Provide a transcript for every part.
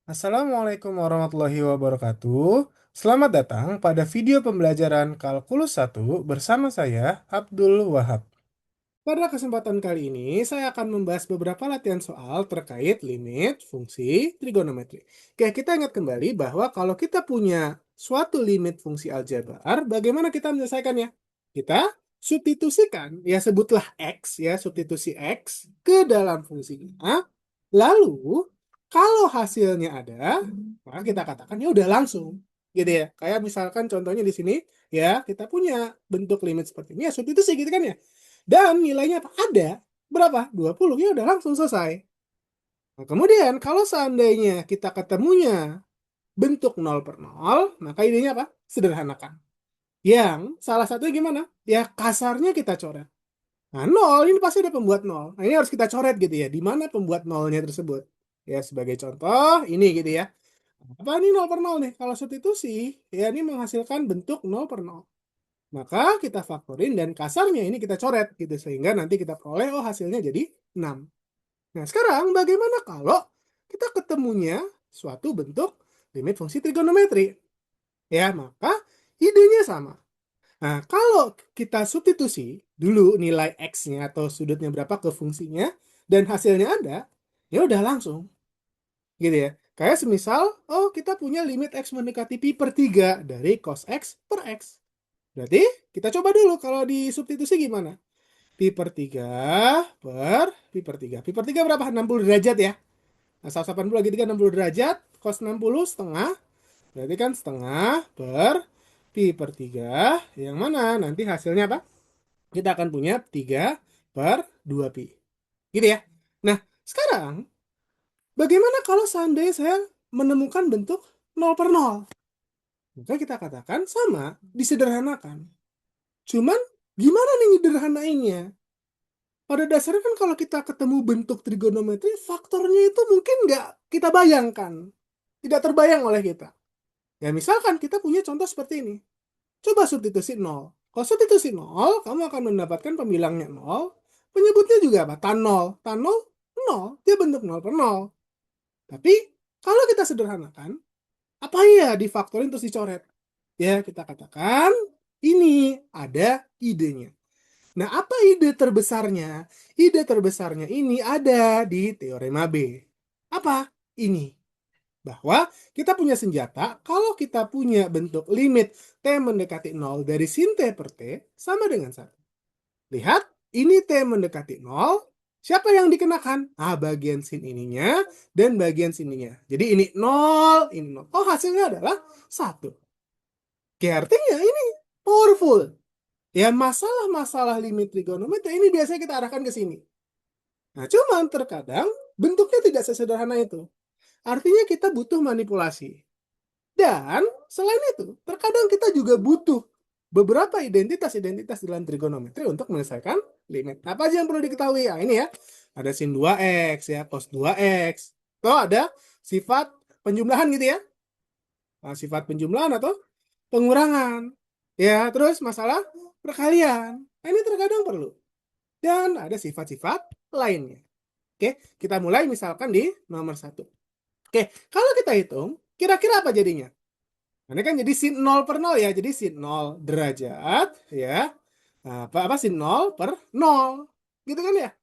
Assalamualaikum warahmatullahi wabarakatuh. Selamat datang pada video pembelajaran Kalkulus 1 bersama saya, Abdul Wahab. Pada kesempatan kali ini, saya akan membahas beberapa latihan soal terkait limit fungsi trigonometri. Oke, kita ingat kembali bahwa kalau kita punya suatu limit fungsi aljabar, bagaimana kita menyelesaikannya? Kita substitusikan, ya sebutlah X, ya substitusi X ke dalam fungsinya. Lalu, kalau hasilnya ada, maka kita katakan ya udah langsung. Gitu ya. Kayak misalkan contohnya di sini, ya kita punya bentuk limit seperti ini, ya substitusi gitu kan ya. Dan nilainya apa? Ada. Berapa? 20. Ya udah langsung selesai. Nah, kemudian kalau seandainya kita ketemunya bentuk 0/0, maka idenya apa? Sederhanakan. Yang salah satunya gimana? Ya kasarnya kita coret. Nah, 0 ini pasti ada pembuat 0. Nah, ini harus kita coret gitu ya. Di mana pembuat 0-nya tersebut? Ya, sebagai contoh, ini gitu ya. Apa ini 0/0 nih? Kalau substitusi, ya ini menghasilkan bentuk 0/0. Maka kita faktorin dan kasarnya ini kita coret gitu sehingga nanti kita peroleh hasilnya jadi 6. Nah, sekarang bagaimana kalau kita ketemunya suatu bentuk limit fungsi trigonometri? Ya, maka idenya sama. Nah, kalau kita substitusi dulu nilai X-nya atau sudutnya berapa ke fungsinya dan hasilnya ada, ya udah langsung. Gitu ya. Kayak semisal, kita punya limit X mendekati pi per 3 dari cos X per X. Berarti kita coba dulu kalau di substitusi gimana? Pi per 3 per pi per 3. Pi per 3 berapa? 60 derajat ya. Nah, 180 lagi 3, 60 derajat. Cos 60 setengah. Berarti kan setengah per pi per 3. Yang mana nanti hasilnya apa? Kita akan punya 3 per 2 pi. Gitu ya. Nah, sekarang bagaimana kalau seandainya saya menemukan bentuk 0/0? Maka kita katakan sama, disederhanakan. Cuman gimana nih nyederhanainnya? Pada dasarnya kan kalau kita ketemu bentuk trigonometri, faktornya itu mungkin nggak kita bayangkan. Tidak terbayang oleh kita. Ya misalkan kita punya contoh seperti ini. Coba substitusi 0. Kalau substitusi 0, kamu akan mendapatkan pembilangnya 0. Penyebutnya juga apa? Tan 0. Tan 0, 0. Dia bentuk 0/0. Tapi kalau kita sederhanakan, apa ya difaktorin terus dicoret? Ya kita katakan ini ada idenya. Nah, apa ide terbesarnya? Ide terbesarnya ini ada di teorema B. Apa? Ini. Bahwa kita punya senjata, kalau kita punya bentuk limit T mendekati 0 dari sin T per T, sama dengan 1. Lihat, ini T mendekati 0. Siapa yang dikenakan? Bagian sin ininya dan bagian sininya. Jadi ini 0, ini 0. Hasilnya adalah 1. Oke, artinya ini powerful. Ya, masalah-masalah limit trigonometri ini biasanya kita arahkan ke sini. Nah, cuman terkadang bentuknya tidak sesederhana itu. Artinya kita butuh manipulasi. Dan selain itu, terkadang kita juga butuh beberapa identitas-identitas dalam trigonometri untuk menyelesaikan limit. Apa aja yang perlu diketahui? Ini ya. Ada sin 2x ya, cos 2x. Atau ada sifat penjumlahan gitu ya. Sifat penjumlahan atau pengurangan. Ya, terus masalah perkalian. Ini terkadang perlu. Dan ada sifat-sifat lainnya. Oke, kita mulai misalkan di nomor 1. Oke, kalau kita hitung, kira-kira apa jadinya? Ini kan jadi sin 0/0 ya. Jadi sin 0 derajat ya. Nah, apa sin 0 per 0. Gitu kan ya?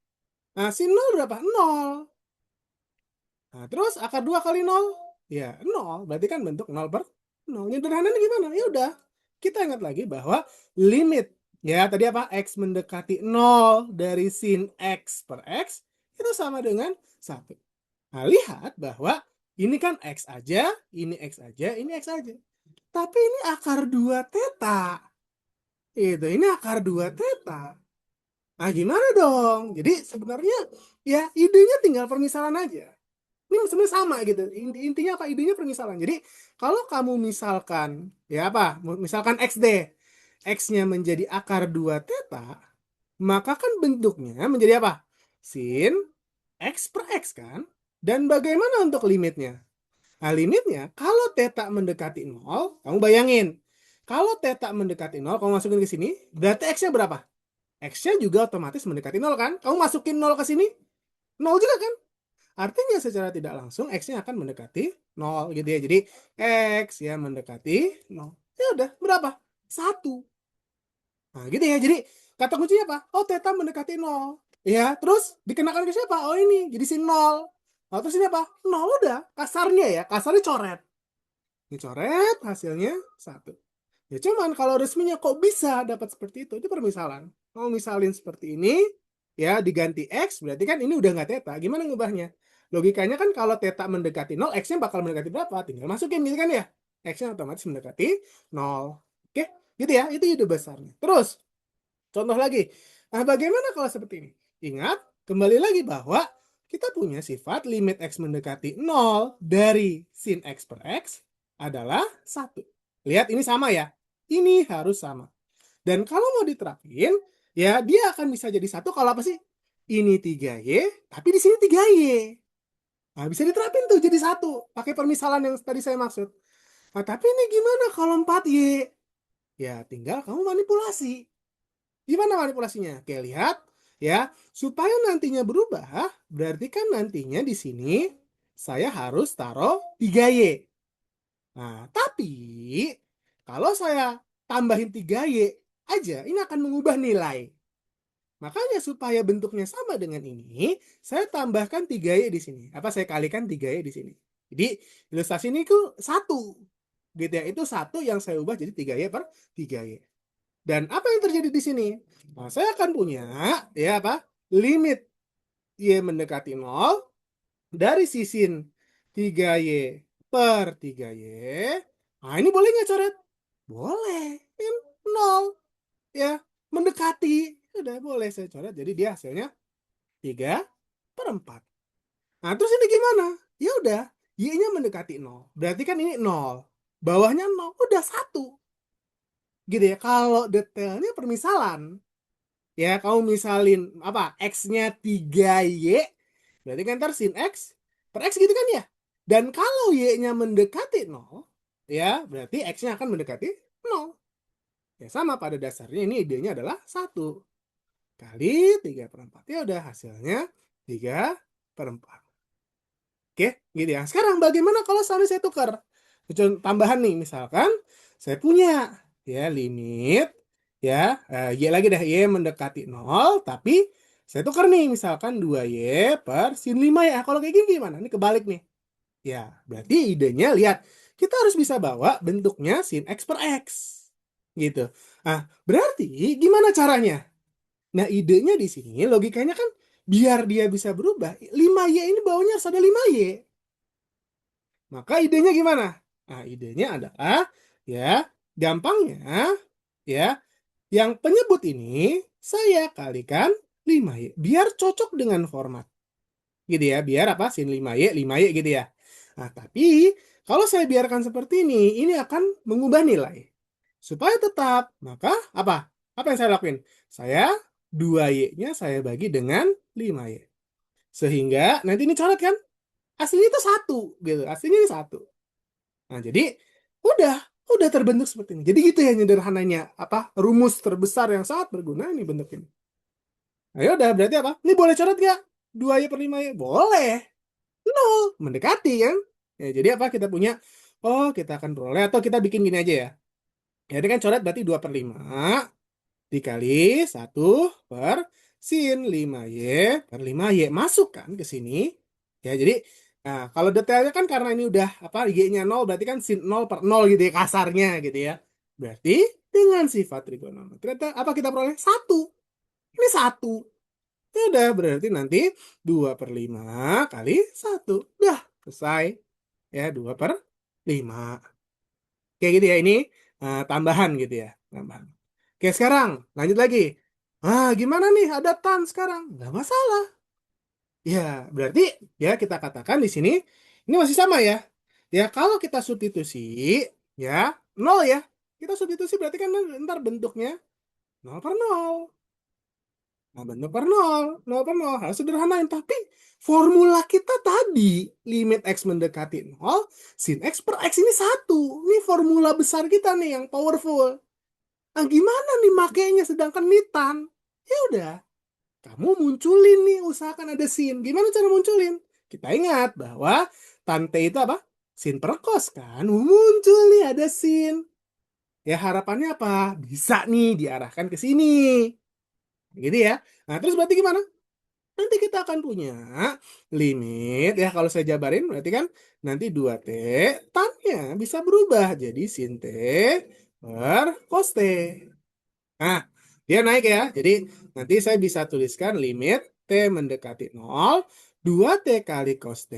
Nah, sin 0 berapa? 0. Nah, terus akar 2 kali 0? Ya, 0. Berarti kan bentuk 0/0. Sederhananya gimana? Ya udah. Kita ingat lagi bahwa limit ya tadi apa? X mendekati 0 dari sin X per X itu sama dengan 1. Nah, lihat bahwa ini kan X aja, ini X aja, ini X aja. Tapi ini akar 2 theta. Ini akar 2 theta. Nah, gimana dong? Jadi sebenarnya ya idenya tinggal permisalan aja. Ini sebenarnya sama gitu. Intinya apa? Idenya permisalan. Jadi kalau kamu misalkan ya apa? Misalkan X deh. X-nya menjadi akar 2 theta, maka kan bentuknya menjadi apa? Sin X per X kan? Dan bagaimana untuk limitnya? Nah, limitnya kalau theta mendekati 0, kamu bayangin. Kalau theta mendekati 0, kamu masukin ke sini, berarti X-nya berapa? X-nya juga otomatis mendekati 0 kan? Kamu masukin 0 ke sini, 0 juga kan? Artinya secara tidak langsung X-nya akan mendekati 0 gitu ya. Jadi X ya mendekati 0. Ya udah, berapa? 1. Nah, gitu ya. Jadi kata kuncinya apa? Oh, theta mendekati 0. Ya, terus dikenakan ke siapa? Oh, ini. Jadi sin 0. Nah, terus ini apa? 0 udah. Kasarnya ya. Kasarnya coret. Ini coret, hasilnya 1. Ya cuman kalau resminya kok bisa dapat seperti itu permisalan. Mau misalin seperti ini, ya diganti X, berarti kan ini udah nggak theta. Gimana ngubahnya? Logikanya kan kalau theta mendekati 0, X-nya bakal mendekati berapa? Tinggal masukin gitu kan ya. X-nya otomatis mendekati 0. Oke, gitu ya. Itu ide besarnya. Terus, contoh lagi. Nah, bagaimana kalau seperti ini? Ingat, kembali lagi bahwa kita punya sifat limit X mendekati 0 dari sin X per X adalah 1. Lihat, ini sama ya. Ini harus sama. Dan kalau mau diterapin, ya dia akan bisa jadi 1 kalau apa sih? Ini 3Y, tapi di sini 3Y. Nah, bisa diterapin tuh jadi 1. Pakai permisalan yang tadi saya maksud. Nah, tapi ini gimana kalau 4Y? Ya, tinggal kamu manipulasi. Gimana manipulasinya? Oke, lihat ya. Supaya nantinya berubah, berarti kan nantinya di sini saya harus taruh 3Y. Nah, tapi kalau saya tambahin 3Y aja, ini akan mengubah nilai. Makanya supaya bentuknya sama dengan ini, saya tambahkan 3Y di sini. Apa saya kalikan 3Y di sini. Jadi ilustrasi ini tuh 1. Gitu ya. Itu 1 yang saya ubah jadi 3Y per 3Y. Dan apa yang terjadi di sini? Nah, saya akan punya ya apa? Limit Y mendekati 0 dari sisin 3Y per 3Y. Nah, ini boleh nggak coret? Boleh. Kan 0 ya, mendekati. Udah boleh saya coret. Jadi dia hasilnya 3 per 4. Nah, terus ini gimana? Ya udah, Y-nya mendekati 0. Berarti kan ini 0. Bawahnya 0. Udah 1. Gitu ya. Kalau detailnya permisalan. Ya, kamu misalin apa? X-nya 3Y, berarti kan ntar sin X per X gitu kan ya? Dan kalau Y-nya mendekati 0, ya berarti X-nya akan mendekati 0. Ya sama pada dasarnya ini idenya adalah 1 kali 3 per 4. Ya udah hasilnya 3 per 4. Oke, gitu ya. Sekarang bagaimana kalau seandainya saya tukar? Tambahan nih, misalkan saya punya ya limit ya Y lagi dah, Y mendekati 0, tapi saya tukar nih misalkan 2Y per sin 5 ya. Kalau kayak gini gimana? Ini kebalik nih. Ya, berarti idenya lihat, kita harus bisa bawa bentuknya sin X per X. Gitu. Nah, berarti gimana caranya? Nah, idenya di sini logikanya kan biar dia bisa berubah, 5Y ini bawahnya harus ada 5Y. Maka idenya gimana? Nah, idenya adalah ya, gampangnya ya, yang penyebut ini saya kalikan 5Y biar cocok dengan format. Gitu ya, biar apa? Sin 5Y gitu ya. Nah, tapi kalau saya biarkan seperti ini akan mengubah nilai. Supaya tetap, maka apa? Apa yang saya lakuin? Saya 2Y-nya saya bagi dengan 5Y. Sehingga nanti ini coret kan? Aslinya itu 1 gitu. Aslinya ini 1. Nah, jadi udah udah terbentuk seperti ini. Jadi gitu ya sederhananya apa rumus terbesar yang sangat berguna ini bentuk ini. Nah, ya udah berarti apa? Ini boleh coret gak? 2Y per 5Y? Boleh. 0. Mendekati kan? Ya, jadi apa kita punya? Oh, kita akan peroleh atau kita bikin gini aja ya. Jadi kan coret berarti 2 per 5 dikali 1 per sin 5Y per 5Y. Masuk kan ke sini. Ya, jadi nah, kalau detailnya kan karena ini udah apa Y-nya 0 berarti kan sin 0 per 0 gitu ya kasarnya gitu ya. Berarti dengan sifat trigonometri apa kita peroleh? 1. Ini 1. Ya udah berarti nanti 2 per 5 kali 1. Udah selesai. Ya 2 per 5. Kayak gitu ya ini tambahan gitu ya. Tambahan. Oke sekarang lanjut lagi. Gimana nih ada tan sekarang? Nggak masalah. Ya, berarti ya kita katakan di sini ini masih sama ya. Ya, kalau kita substitusi ya 0 ya. Kita substitusi berarti kan ntar bentuknya 0 per 0. Nah, bentuk per 0. 0 per 0. Harus sederhanain. Tapi formula kita tadi limit X mendekati 0, sin X per X ini 1. Ini formula besar kita nih yang powerful. Nah, gimana nih makainya sedangkan ini tan? Ya udah. Kamu munculin nih, usahakan ada sin. Gimana cara munculin? kita ingat bahwa tan T itu apa? Sin per cos kan? Muncul nih ada sin. Ya harapannya apa? Bisa nih diarahkan ke sini. Gitu ya. Nah terus berarti gimana? Nanti kita akan punya limit ya kalau saya jabarin berarti kan nanti 2T tannya bisa berubah jadi sin T per cos T. Nah, dia naik ya. Jadi nanti saya bisa tuliskan limit T mendekati 0, 2T kali cos T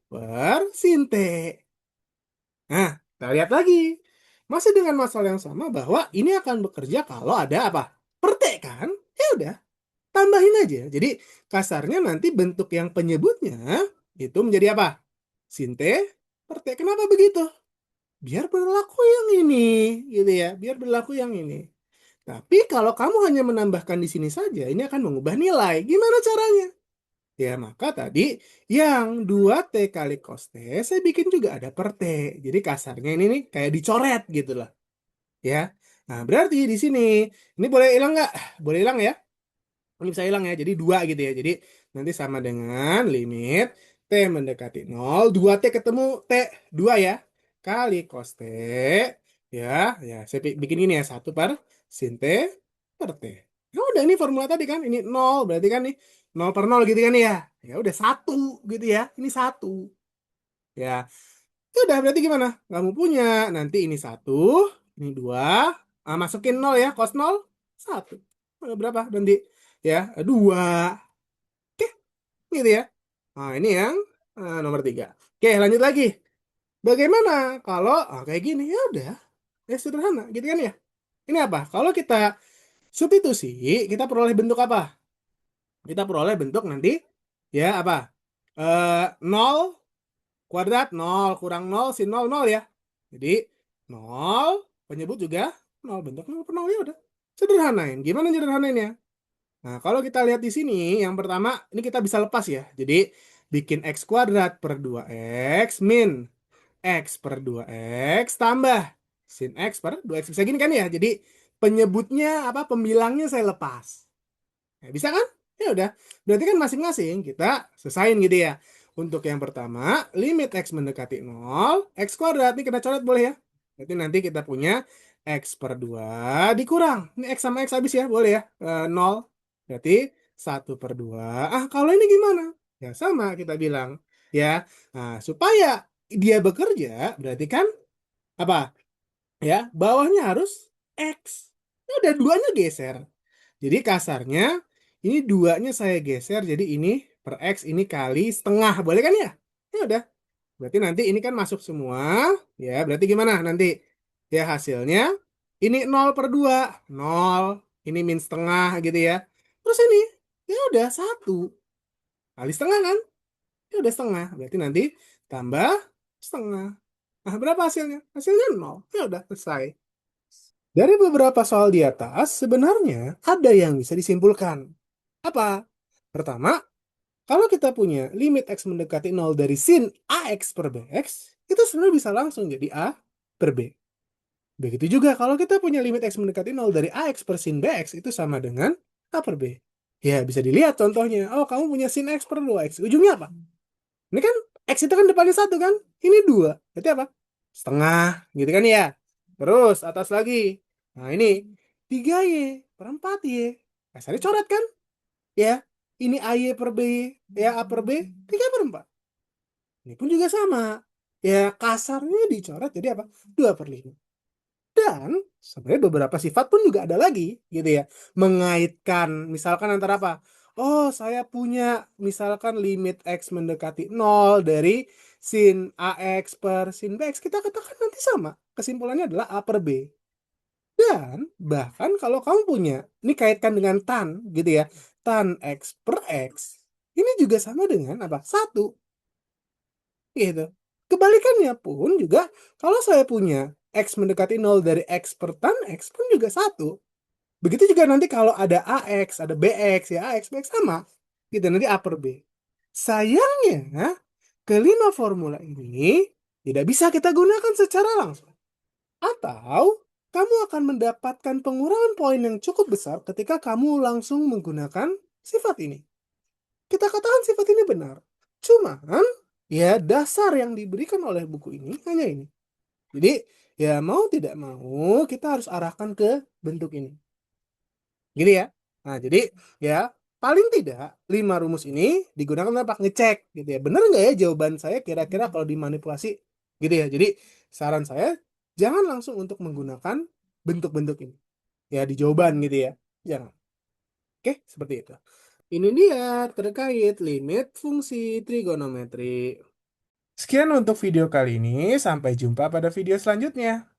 per sin T. Nah, kita lihat lagi. Masih dengan masalah yang sama bahwa ini akan bekerja kalau ada apa? Per T kan? Ya udah, tambahin aja. Jadi kasarnya nanti bentuk yang penyebutnya itu menjadi apa? Sin T per T. Kenapa begitu? Biar berlaku yang ini, gitu ya. Biar berlaku yang ini. Tapi kalau kamu hanya menambahkan di sini saja, ini akan mengubah nilai. Gimana caranya? Ya, maka tadi yang 2T kali cos T, saya bikin juga ada per T. Jadi kasarnya ini nih kayak dicoret gitu loh. Ya. Nah, berarti di sini, ini boleh hilang nggak? Boleh hilang ya? Ini bisa hilang ya, jadi 2 gitu ya. Jadi nanti sama dengan limit T mendekati 0, 2T ketemu T, 2 ya. Kali cos T, ya saya bikin ini ya, 1 per sin T per T. Ya udah ini formula tadi kan, ini 0, berarti kan nih 0 per 0 gitu kan ya. Ya udah 1 gitu ya, ini 1. Ya, ya udah berarti gimana? Kamu punya, nanti ini 1, ini 2, masukin 0 ya, cos 0, 1. Berapa nanti? Ya, 2 gitu ya. Nah, ini yang nomor 3. Oke, lanjut lagi. Bagaimana kalau kayak gini? Ya udah, ya sederhana gitu kan ya. Ini apa? Kalau kita substitusi, kita peroleh bentuk apa? Kita peroleh bentuk nanti ya apa? 0 kuadrat 0 kurang 0 sin 0 0 ya. Jadi 0 penyebut juga 0, bentuk 0 per 0 ya udah. Sederhanain. Gimana sederhanainnya? Nah, kalau kita lihat di sini, yang pertama, ini kita bisa lepas ya. Jadi, bikin X kuadrat per 2X min X per 2X tambah sin X per 2X. Bisa gini kan ya? Jadi, penyebutnya, apa, pembilangnya saya lepas. Ya, bisa kan? Ya udah. Berarti kan masing-masing kita selesain gitu ya. Untuk yang pertama, limit X mendekati 0, X kuadrat. Ini kita coret boleh ya? Berarti nanti kita punya X per 2 dikurang. Ini X sama X habis ya, boleh ya? 0. Berarti 1/2. Kalau ini gimana? Ya sama kita bilang. Ya, nah, supaya dia bekerja, berarti kan apa? Ya, bawahnya harus X. Ini udah duanya geser. Jadi kasarnya ini duanya saya geser jadi ini per X ini kali setengah. Boleh kan ya? Ya udah. Berarti nanti ini kan masuk semua. Ya berarti gimana nanti? Ya hasilnya ini 0/2. 0. Ini min setengah gitu ya. Terus ini ya udah 1 kali setengah kan? Ya udah setengah. Berarti nanti tambah setengah. Nah berapa hasilnya? Hasilnya 0. Ya udah selesai. Dari beberapa soal di atas, sebenarnya ada yang bisa disimpulkan. Apa? Pertama, kalau kita punya limit X mendekati 0 dari sin AX per BX, itu sebenarnya bisa langsung jadi A per B. Begitu juga kalau kita punya limit X mendekati 0 dari AX per sin BX, itu sama dengan A per B. Ya, bisa dilihat contohnya. Oh, kamu punya sin X per 2X. Ujungnya apa? Ini kan X itu kan depannya 1 kan? Ini 2. Berarti apa? Setengah. Gitu kan ya? Terus, atas lagi. Nah, ini 3Y per 4Y. Kasarnya coret kan? Ya, ini AY per B, ya A per B, 3/4. Ini pun juga sama. Ya, kasarnya dicoret jadi apa? 2/5. Dan sebenarnya beberapa sifat pun juga ada lagi, gitu ya. Mengaitkan, misalkan antara apa? Oh, saya punya misalkan limit X mendekati 0 dari sin AX per sin BX. Kita katakan nanti sama. Kesimpulannya adalah A per B. Dan bahkan kalau kamu punya, ini kaitkan dengan tan gitu ya. Tan X per X. Ini juga sama dengan apa? 1 gitu. Kebalikannya pun juga kalau saya punya X mendekati 0 dari X per tan X pun juga 1. Begitu juga nanti kalau ada AX, ada BX ya, AX, BX sama. Gitu nanti A per B. Sayangnya kelima formula ini tidak bisa kita gunakan secara langsung. Atau kamu akan mendapatkan pengurangan poin yang cukup besar ketika kamu langsung menggunakan sifat ini. Kita katakan sifat ini benar. Cuman, ya dasar yang diberikan oleh buku ini hanya ini. Jadi, ya mau tidak mau kita harus arahkan ke bentuk ini. Gini ya. Nah, jadi ya paling tidak 5 rumus ini digunakan untuk ngecek gitu ya. Bener nggak ya jawaban saya kira-kira kalau dimanipulasi gitu ya. Jadi saran saya jangan langsung untuk menggunakan bentuk-bentuk ini. Ya di jawaban gitu ya. Jangan. Oke, seperti itu. Ini dia terkait limit fungsi trigonometri. Sekian untuk video kali ini. Sampai jumpa pada video selanjutnya.